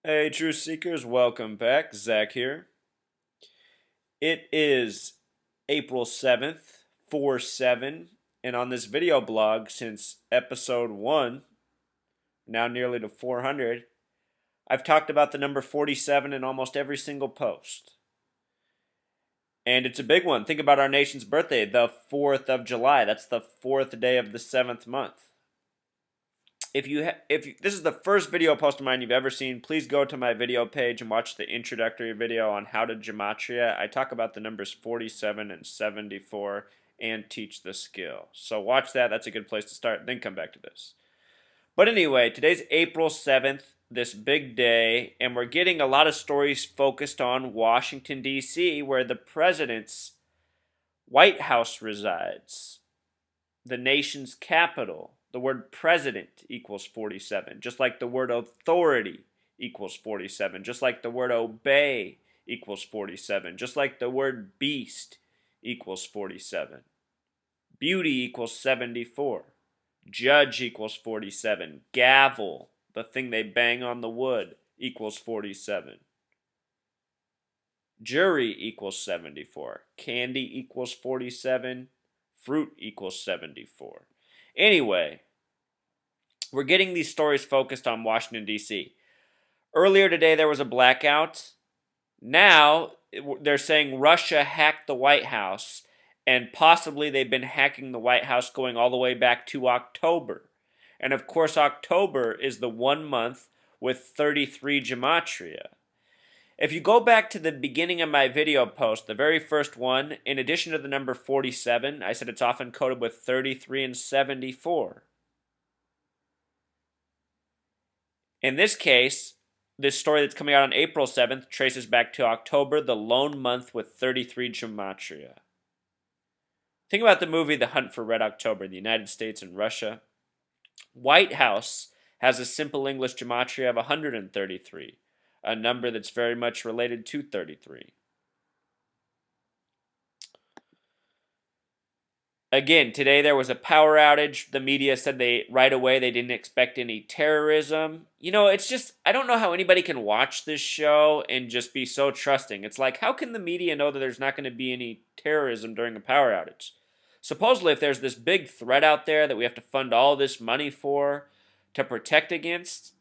Hey, Truth Seekers, welcome back. Zach here. It is April 7th, 4/7, and on this video blog, since episode 1, now nearly to 400, I've talked about the number 47 in almost every single post. And it's a big one. Think about our nation's birthday, the 4th of July. That's the 4th day of the 7th month. If this is the first video post of mine you've ever seen, please go to my video page and watch the introductory video on how to gematria. I talk about the numbers 47 and 74 and teach the skill. So watch that. That's a good place to start. Then come back to this. But anyway, today's April 7th, this big day, and we're getting a lot of stories focused on Washington, D.C., where the president's White House resides, the nation's capital. The word president equals 47, just like the word authority equals 47, just like the word obey equals 47, just like the word beast equals 47. Beauty equals 74. Judge equals 47. Gavel, the thing they bang on the wood, equals 47. Jury equals 74. Candy equals 47. Fruit equals 74. Anyway, we're getting these stories focused on Washington, D.C. Earlier today, there was a blackout. Now, they're saying Russia hacked the White House, and possibly they've been hacking the White House going all the way back to October. And of course, October is the 1 month with 33 gematria. If you go back to the beginning of my video post, the very first one, in addition to the number 47, I said it's often coded with 33 and 74. In this case, this story that's coming out on April 7th traces back to October, the lone month with 33 gematria. Think about the movie The Hunt for Red October in the United States and Russia. White House has a simple English gematria of 133. A number that's very much related to 33. Again, today there was a power outage. The media said right away they didn't expect any terrorism. It's just, I don't know how anybody can watch this show and just be so trusting. It's like, how can the media know that there's not going to be any terrorism during a power outage? Supposedly, if there's this big threat out there that we have to fund all this money for to protect against,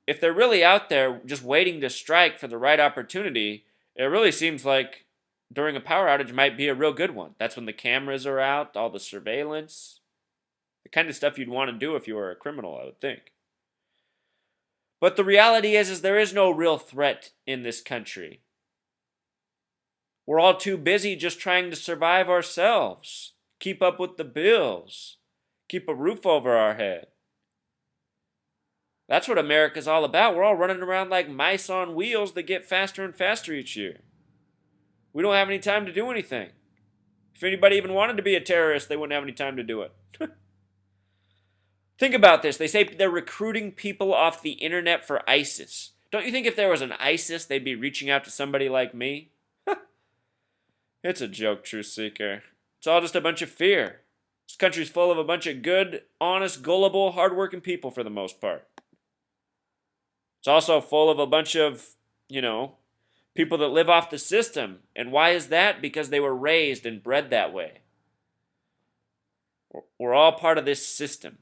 if they're really out there just waiting to strike for the right opportunity, it really seems like during a power outage might be a real good one. That's when the cameras are out, all the surveillance, the kind of stuff you'd want to do if you were a criminal, I would think. But the reality is there is no real threat in this country. We're all too busy just trying to survive ourselves, keep up with the bills, keep a roof over our head. That's what America's all about. We're all running around like mice on wheels that get faster and faster each year. We don't have any time to do anything. If anybody even wanted to be a terrorist, they wouldn't have any time to do it. Think about this. They say they're recruiting people off the internet for ISIS. Don't you think if there was an ISIS, they'd be reaching out to somebody like me? It's a joke, Truth Seeker. It's all just a bunch of fear. This country's full of a bunch of good, honest, gullible, hardworking people for the most part. It's also full of a bunch of, people that live off the system. And why is that? Because they were raised and bred that way. We're all part of this system.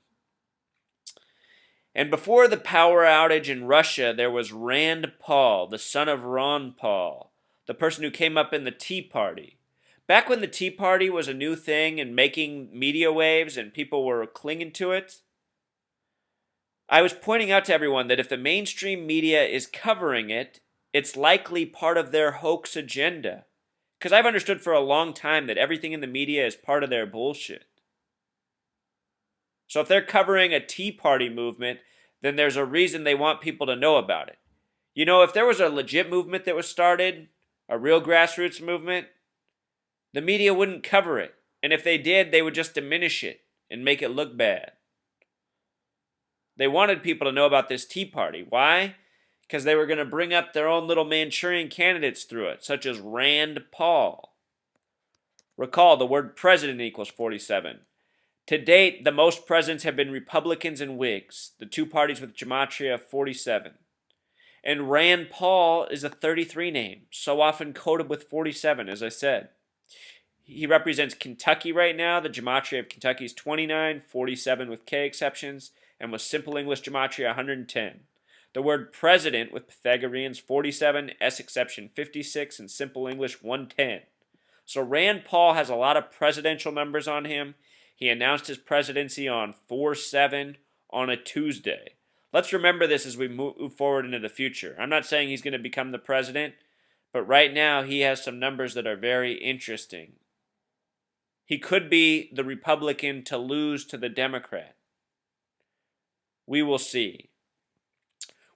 And before the power outage in Russia, there was Rand Paul, the son of Ron Paul, the person who came up in the Tea Party. Back when the Tea Party was a new thing and making media waves and people were clinging to it, I was pointing out to everyone that if the mainstream media is covering it, it's likely part of their hoax agenda. Because I've understood for a long time that everything in the media is part of their bullshit. So if they're covering a Tea Party movement, then there's a reason they want people to know about it. If there was a legit movement that was started, a real grassroots movement, the media wouldn't cover it. And if they did, they would just diminish it and make it look bad. They wanted people to know about this Tea Party. Why? Because they were going to bring up their own little Manchurian candidates through it, such as Rand Paul. Recall, the word president equals 47. To date, the most presidents have been Republicans and Whigs, the two parties with gematria 47. And Rand Paul is a 33 name, so often coded with 47, as I said. He represents Kentucky right now. The gematria of Kentucky is 29, 47 with K exceptions, and with simple English gematria 110. The word president with Pythagoreans 47, S exception 56, and simple English 110. So Rand Paul has a lot of presidential numbers on him. He announced his presidency on 4/7 on a Tuesday. Let's remember this as we move forward into the future. I'm not saying he's going to become the president, but right now he has some numbers that are very interesting. He could be the Republican to lose to the Democrat. We will see.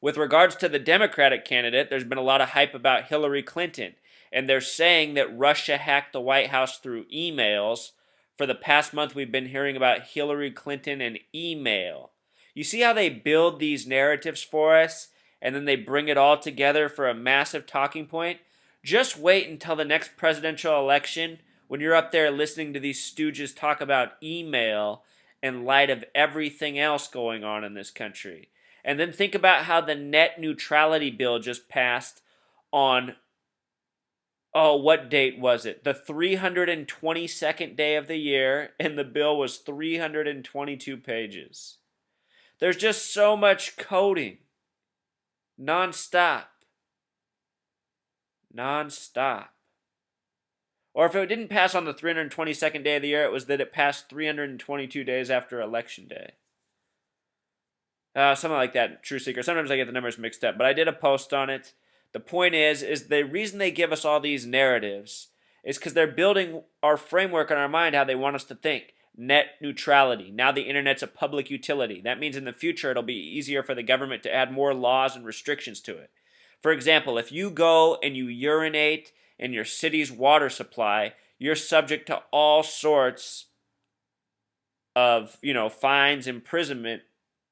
With regards to the Democratic candidate, there's been a lot of hype about Hillary Clinton, and they're saying that Russia hacked the White House through emails. For the past month, we've been hearing about Hillary Clinton and email. You see how they build these narratives for us, and then they bring it all together for a massive talking point? Just wait until the next presidential election when you're up there listening to these stooges talk about email in light of everything else going on in this country. And then think about how the net neutrality bill just passed on, what date was it? The 322nd day of the year, and the bill was 322 pages. There's just so much coding. Non-stop. Or if it didn't pass on the 322nd day of the year, it was that it passed 322 days after Election Day. Something like that, True Seeker. Sometimes I get the numbers mixed up, but I did a post on it. The point is the reason they give us all these narratives is because they're building our framework in our mind how they want us to think. Net neutrality. Now the internet's a public utility. That means in the future it'll be easier for the government to add more laws and restrictions to it. For example, if you go and you urinate in your city's water supply, you're subject to all sorts of, fines, imprisonment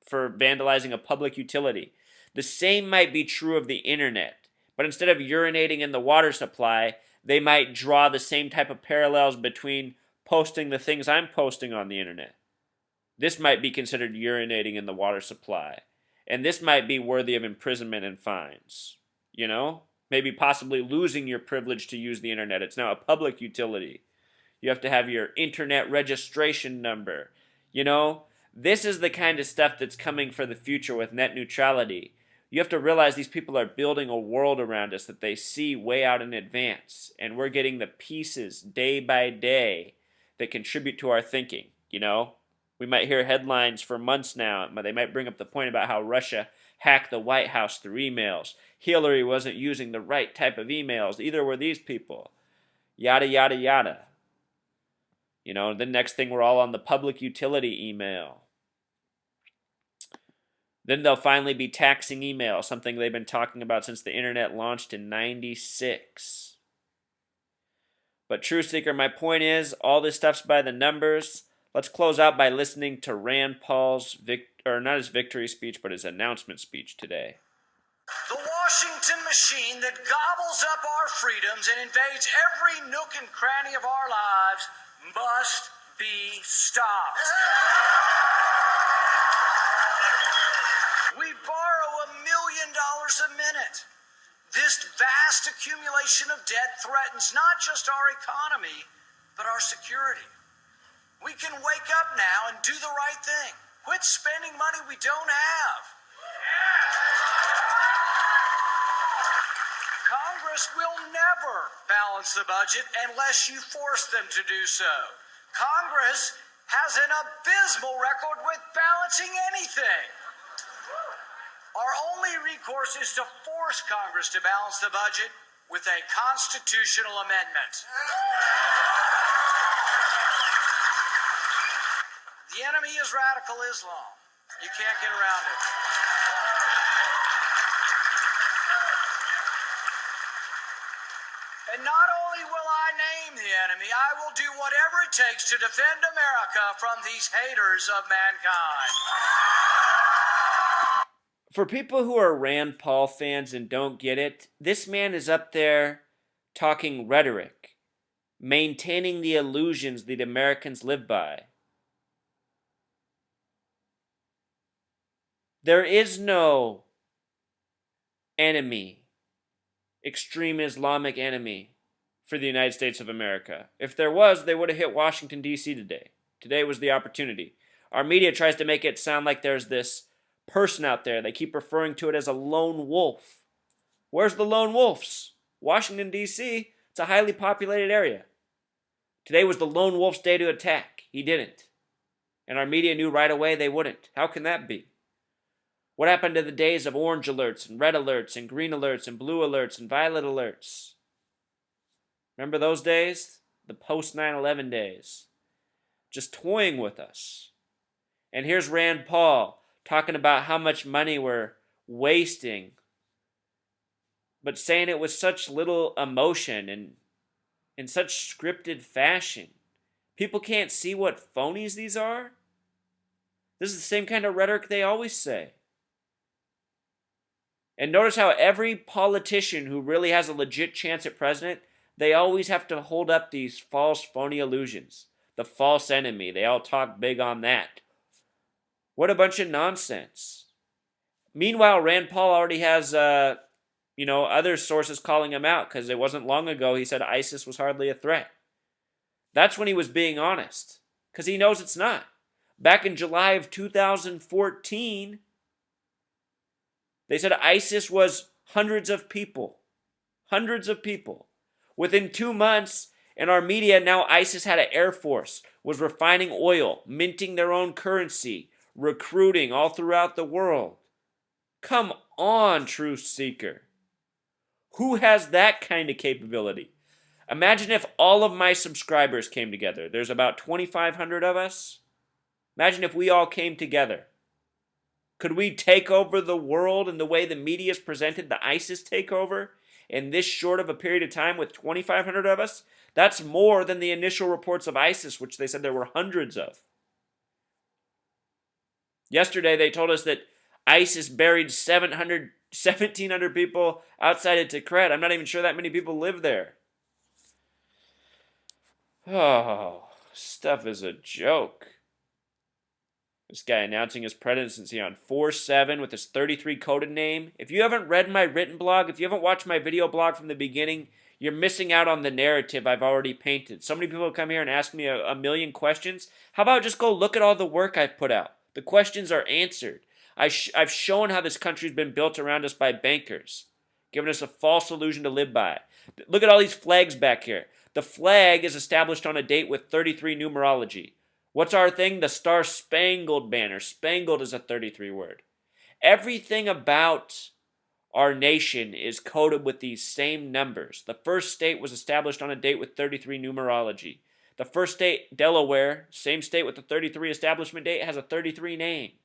for vandalizing a public utility. The same might be true of the internet, but instead of urinating in the water supply, they might draw the same type of parallels between posting the things I'm posting on the internet. This might be considered urinating in the water supply, and this might be worthy of imprisonment and fines. Maybe possibly losing your privilege to use the internet. It's now a public utility. You have to have your internet registration number. This is the kind of stuff that's coming for the future with net neutrality. You have to realize these people are building a world around us that they see way out in advance, and we're getting the pieces day by day that contribute to our thinking. We might hear headlines for months now, but they might bring up the point about how Russia hacked the White House through emails. Hillary wasn't using the right type of emails. Either were these people. Yada, yada, yada. The next thing we're all on the public utility email. Then they'll finally be taxing email, something they've been talking about since the internet launched in '96. But True Seeker, my point is, all this stuff's by the numbers. Let's close out by listening to Rand Paul's, not his victory speech, but his announcement speech today. The Washington machine that gobbles up our freedoms and invades every nook and cranny of our lives must be stopped. We borrow $1 million a minute. This vast accumulation of debt threatens not just our economy, but our security. We can wake up now and do the right thing. Quit spending money we don't have. Congress will never balance the budget unless you force them to do so. Congress has an abysmal record with balancing anything. Our only recourse is to force Congress to balance the budget with a constitutional amendment. The enemy is radical Islam. You can't get around it. And not only will I name the enemy, I will do whatever it takes to defend America from these haters of mankind. For people who are Rand Paul fans and don't get it, this man is up there talking rhetoric, maintaining the illusions that Americans live by. There is no enemy, extreme Islamic enemy, for the United States of America. If there was, they would have hit Washington, D.C. today. Today was the opportunity. Our media tries to make it sound like there's this person out there. They keep referring to it as a lone wolf. Where's the lone wolves? Washington, D.C., it's a highly populated area. Today was the lone wolf's day to attack. He didn't. And our media knew right away they wouldn't. How can that be? What happened to the days of orange alerts and red alerts and green alerts and blue alerts and violet alerts? Remember those days? The post 9/11 days. Just toying with us. And here's Rand Paul talking about how much money we're wasting, but saying it with such little emotion and in such scripted fashion. People can't see what phonies these are. This is the same kind of rhetoric they always say. And notice how every politician who really has a legit chance at president, they always have to hold up these false, phony illusions. The false enemy. They all talk big on that. What a bunch of nonsense. Meanwhile, Rand Paul already has, other sources calling him out because it wasn't long ago he said ISIS was hardly a threat. That's when he was being honest because he knows it's not. Back in July of 2014, they said ISIS was hundreds of people. Hundreds of people. Within 2 months, in our media, now ISIS had an air force, was refining oil, minting their own currency, recruiting all throughout the world. Come on, truth seeker. Who has that kind of capability? Imagine if all of my subscribers came together. There's about 2,500 of us. Imagine if we all came together. Could we take over the world in the way the media's presented the ISIS takeover in this short of a period of time with 2,500 of us? That's more than the initial reports of ISIS, which they said there were hundreds of. Yesterday, they told us that ISIS buried 1,700 people outside of Tikrit. I'm not even sure that many people live there. Oh, stuff is a joke. This guy announcing his presidency on 4/7 with his 33 coded name. If you haven't read my written blog, if you haven't watched my video blog from the beginning, you're missing out on the narrative I've already painted. So many people come here and ask me a million questions. How about just go look at all the work I've put out? The questions are answered. I've shown how this country's been built around us by bankers, giving us a false illusion to live by. Look at all these flags back here. The flag is established on a date with 33 numerology. What's our thing? The Star-Spangled Banner. Spangled is a 33 word. Everything about our nation is coded with these same numbers. The first state was established on a date with 33 numerology. The first state, Delaware, same state with the 33 establishment date, has a 33 name.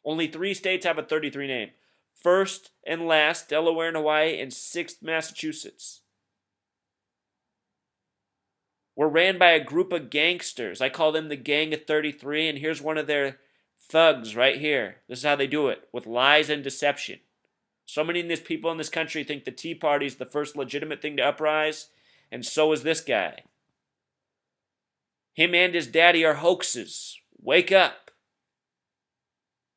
Only 3 states have a 33 name. First and last, Delaware and Hawaii, and 6th, Massachusetts. We're ran by a group of gangsters. I call them the Gang of 33, and here's one of their thugs right here. This is how they do it, with lies and deception. So many of these people in this country think the Tea Party is the first legitimate thing to uprise, and so is this guy. Him and his daddy are hoaxes. Wake up.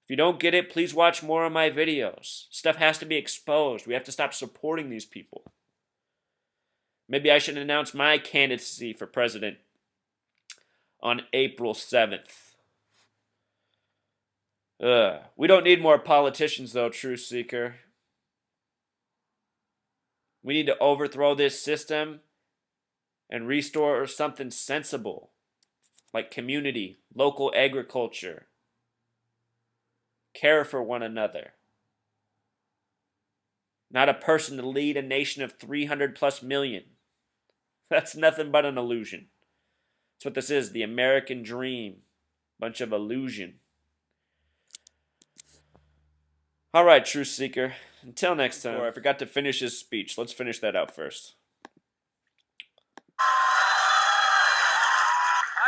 If you don't get it, please watch more of my videos. Stuff has to be exposed. We have to stop supporting these people. Maybe I should announce my candidacy for president on April 7th. We don't need more politicians, though, Truth Seeker. We need to overthrow this system and restore something sensible, like community, local agriculture, care for one another. Not a person to lead a nation of 300 plus million. That's nothing but an illusion. That's what this is, the American dream. Bunch of illusion. All right, Truth Seeker. Until next time. I forgot to finish his speech. Let's finish that out first. I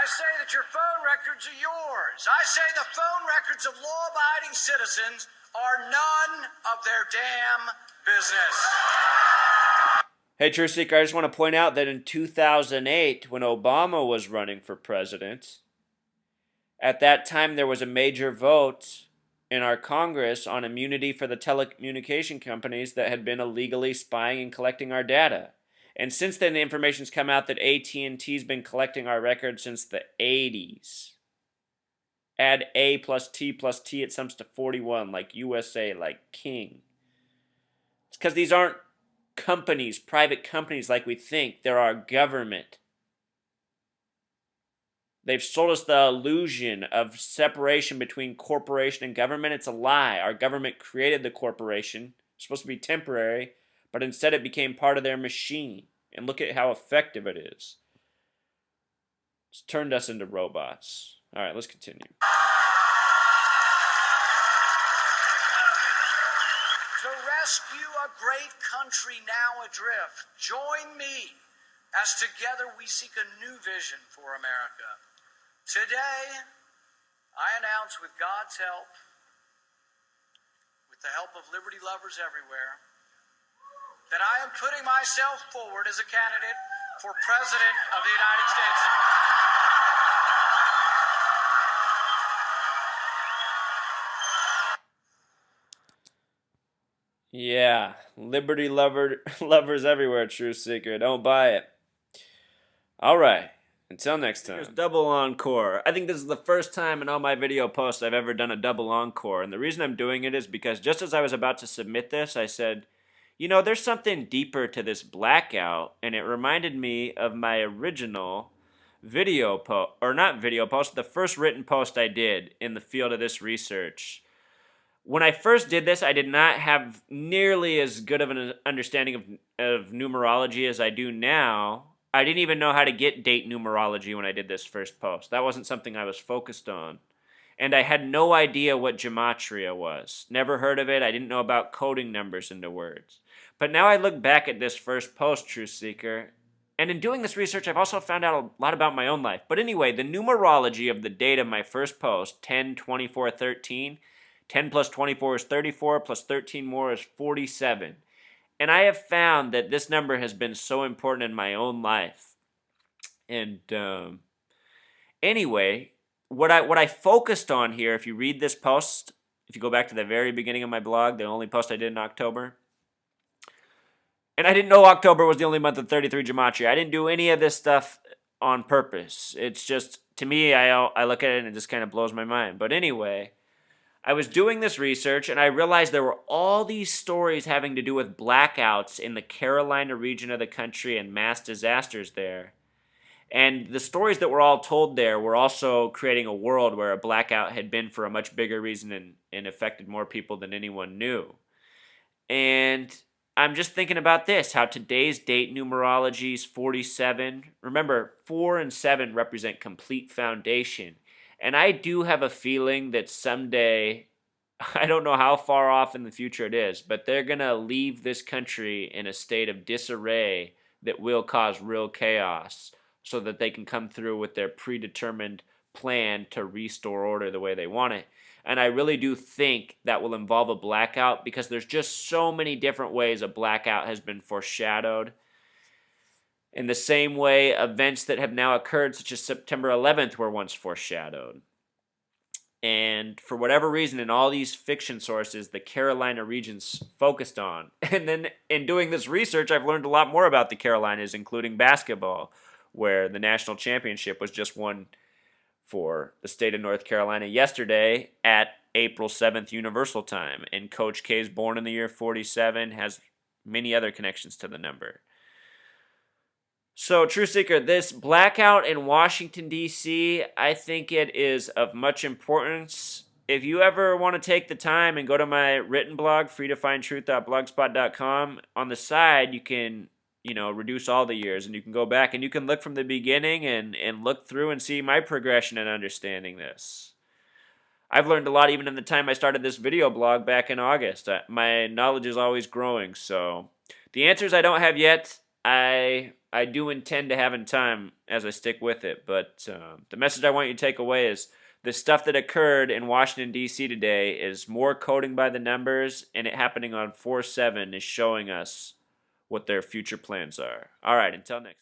say that your phone records are yours. I say the phone records of law-abiding citizens are none of their damn business. Hey, Truth Seeker, I just want to point out that in 2008, when Obama was running for president, at that time there was a major vote in our Congress on immunity for the telecommunication companies that had been illegally spying and collecting our data. And since then, the information's come out that AT&T's been collecting our records since the 80s. Add A plus T, it sums to 41, like USA, like King. It's because these aren't companies, private companies like we think. They're our government. They've sold us the illusion of separation between corporation and government. It's a lie. Our government created the corporation. It's supposed to be temporary, but instead it became part of their machine. And look at how effective it is. It's turned us into robots. All right, let's continue. To rescue a great country now adrift, join me as together we seek a new vision for America. Today, I announce with God's help, with the help of liberty lovers everywhere, that I am putting myself forward as a candidate for President of the United States of America. Yeah, liberty lovers everywhere, Truth Seeker. Don't buy it. All right. Until next time. Here's double encore. I think this is the first time in all my video posts I've ever done a double encore. And the reason I'm doing it is because just as I was about to submit this, I said, you know, there's something deeper to this Blackout. And it reminded me of my original video post, or not video post, the first written post I did in the field of this research. When I first did this, I did not have nearly as good of an understanding of numerology as I do now. I didn't even know how to get date numerology when I did this first post. That wasn't something I was focused on. And I had no idea what gematria was. Never heard of it. I didn't know about coding numbers into words. But now I look back at this first post, Truth Seeker, and in doing this research, I've also found out a lot about my own life. But anyway, the numerology of the date of my first post, 10, 24, 13, 10 plus 24 is 34, plus 13 more is 47. And I have found that this number has been so important in my own life. And anyway, what I focused on here, if you read this post, if you go back to the very beginning of my blog, the only post I did in October, and I didn't know October was the only month of 33 gematria. I didn't do any of this stuff on purpose. It's just, to me, I look at it and it just kind of blows my mind. But anyway, I was doing this research and I realized there were all these stories having to do with blackouts in the Carolina region of the country and mass disasters there. And the stories that were all told there were also creating a world where a blackout had been for a much bigger reason and affected more people than anyone knew. And I'm just thinking about this, how today's date numerology is 47. Remember, 4 and 7 represent complete foundation. And I do have a feeling that someday, I don't know how far off in the future it is, but they're going to leave this country in a state of disarray that will cause real chaos so that they can come through with their predetermined plan to restore order the way they want it. And I really do think that will involve a blackout because there's just so many different ways a blackout has been foreshadowed. In the same way, events that have now occurred, such as September 11th, were once foreshadowed. And for whatever reason, in all these fiction sources, the Carolina region's focused on. And then in doing this research, I've learned a lot more about the Carolinas, including basketball, where the national championship was just won for the state of North Carolina yesterday at April 7th Universal Time. And Coach K is born in the year 47, has many other connections to the number. So, True Seeker, this blackout in Washington, D.C., I think it is of much importance. If you ever want to take the time and go to my written blog, freetofindtruth.blogspot.com, on the side you can, reduce all the years, and you can go back and you can look from the beginning and look through and see my progression in understanding this. I've learned a lot even in the time I started this video blog back in August. My knowledge is always growing, so the answers I don't have yet, I do intend to have in time as I stick with it, but the message I want you to take away is the stuff that occurred in Washington, D.C. today is more coding by the numbers, and it happening on 4/7 is showing us what their future plans are. All right, until next time.